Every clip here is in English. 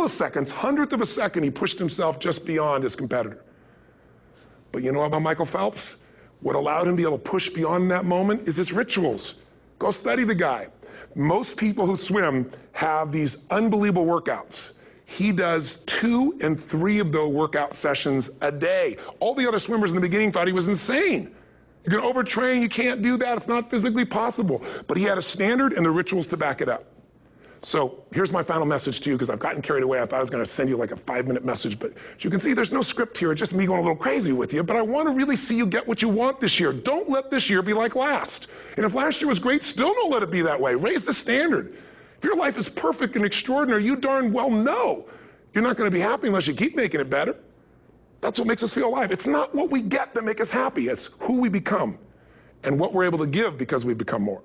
milliseconds, hundredth of a second, he pushed himself just beyond his competitor. But you know about Michael Phelps? What allowed him to be able to push beyond that moment is his rituals. Go study the guy. Most people who swim have these unbelievable workouts. He does 2 and 3 of those workout sessions a day. All the other swimmers in the beginning thought he was insane. You're going to overtrain, you can't do that, it's not physically possible. But he had a standard and the rituals to back it up. So here's my final message to you, because I've gotten carried away. I thought I was going to send you like a 5-minute message, but as you can see, there's no script here. It's just me going a little crazy with you, but I want to really see you get what you want this year. Don't let this year be like last. And if last year was great, still don't let it be that way. Raise the standard. If your life is perfect and extraordinary, you darn well know you're not going to be happy unless you keep making it better. That's what makes us feel alive. It's not what we get that make us happy. It's who we become and what we're able to give because we become more.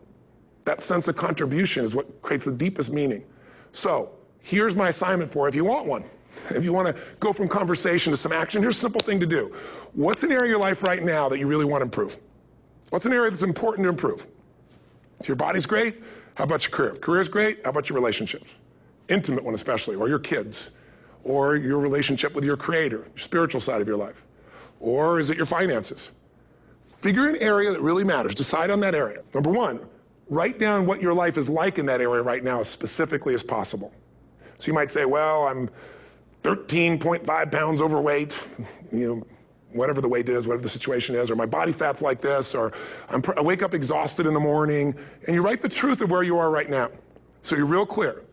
That sense of contribution is what creates the deepest meaning. So here's my assignment for you if you want one. If you want to go from conversation to some action, here's a simple thing to do. What's an area of your life right now that you really want to improve? What's an area that's important to improve? If your body's great, how about your career? If career's great, how about your relationships? Intimate one especially, or your kids, or your relationship with your creator, your spiritual side of your life. Or is it your finances? Figure an area that really matters. Decide on that area. Number one, write down what your life is like in that area right now as specifically as possible. So you might say, well, I'm 13.5 pounds overweight, whatever the weight is, whatever the situation is, or my body fat's like this, or I wake up exhausted in the morning, and you write the truth of where you are right now. So you're real clear.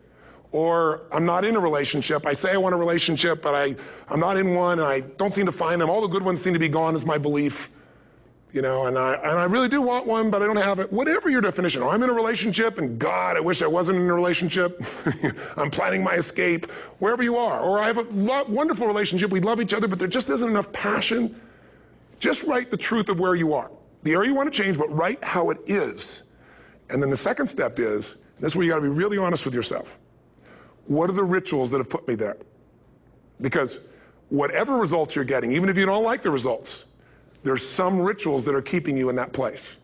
Or I'm not in a relationship. I say I want a relationship, but I'm not in one, and I don't seem to find them. All the good ones seem to be gone is my belief. And I really do want one, but I don't have it. Whatever your definition. Or I'm in a relationship, and God, I wish I wasn't in a relationship. I'm planning my escape. Wherever you are. Or I have a wonderful relationship. We love each other, but there just isn't enough passion. Just write the truth of where you are. The area you want to change, but write how it is. And then the second step is, and this is where you got to be really honest with yourself. What are the rituals that have put me there? Because whatever results you're getting, even if you don't like the results, there's some rituals that are keeping you in that place.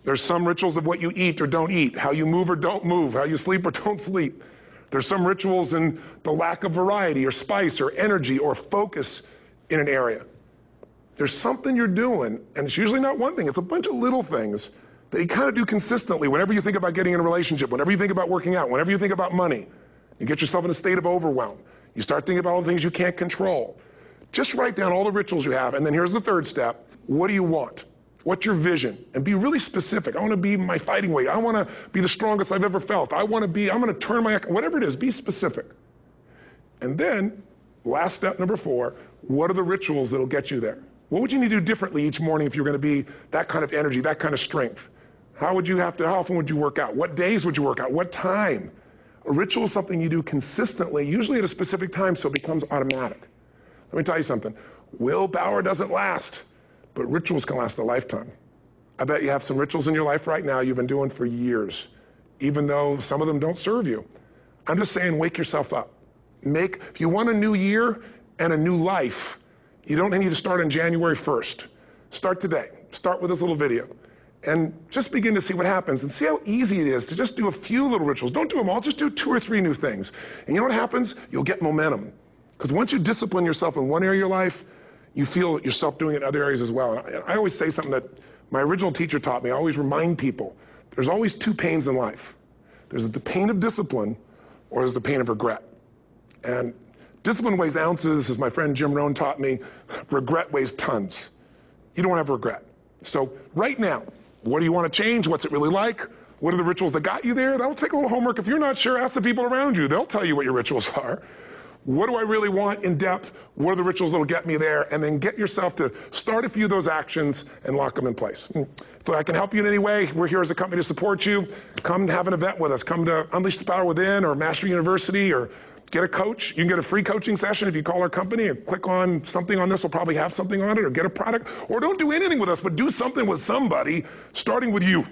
There's some rituals of what you eat or don't eat, how you move or don't move, how you sleep or don't sleep. There's some rituals in the lack of variety or spice or energy or focus in an area. There's something you're doing, and it's usually not one thing, it's a bunch of little things that you kind of do consistently whenever you think about getting in a relationship, whenever you think about working out, whenever you think about money. You get yourself in a state of overwhelm. You start thinking about all the things you can't control. Just write down all the rituals you have, and then here's the third step. What do you want? What's your vision? And be really specific. I want to be my fighting weight. I want to be the strongest I've ever felt. I'm going to turn my, whatever it is, be specific. And then, last step number 4, what are the rituals that'll get you there? What would you need to do differently each morning if you're going to be that kind of energy, that kind of strength? How often would you work out? What days would you work out? What time? A ritual is something you do consistently, usually at a specific time, so it becomes automatic. Let me tell you something. Willpower doesn't last, but rituals can last a lifetime. I bet you have some rituals in your life right now you've been doing for years, even though some of them don't serve you. I'm just saying, wake yourself up. If you want a new year and a new life, you don't need to start on January 1st. Start today. Start with this little video. And just begin to see what happens and see how easy it is to just do a few little rituals. Don't do them all, just do 2 or 3 new things. And you know what happens? You'll get momentum. Because once you discipline yourself in one area of your life, you feel yourself doing it in other areas as well. And I always say something that my original teacher taught me. I always remind people, there's always 2 pains in life. There's the pain of discipline, or there's the pain of regret. And discipline weighs ounces, as my friend Jim Rohn taught me. Regret weighs tons. You don't have regret. So right now, what do you want to change? What's it really like? What are the rituals that got you there? That'll take a little homework. If you're not sure, ask the people around you. They'll tell you what your rituals are. What do I really want in depth? What are the rituals that'll get me there? And then get yourself to start a few of those actions and lock them in place. If I can help you in any way, we're here as a company to support you. Come have an event with us. Come to Unleash the Power Within or Master University, or get a coach. You can get a free coaching session if you call our company and click on something on this. We'll probably have something on it, or get a product. Or don't do anything with us, but do something with somebody, starting with you.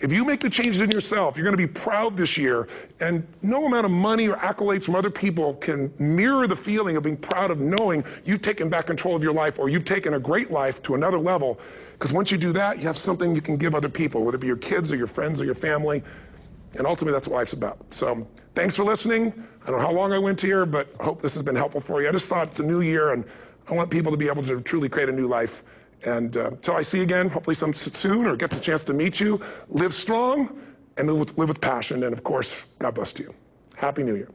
If you make the changes in yourself, you're going to be proud this year, and no amount of money or accolades from other people can mirror the feeling of being proud of knowing you've taken back control of your life, or you've taken a great life to another level. Because once you do that, you have something you can give other people, whether it be your kids or your friends or your family. And ultimately, that's what life's about. So thanks for listening. I don't know how long I went here, but I hope this has been helpful for you. I just thought it's a new year, and I want people to be able to truly create a new life. And until I see you again, hopefully soon, or gets a chance to meet you, live strong and live with passion. And of course, God bless to you. Happy New Year.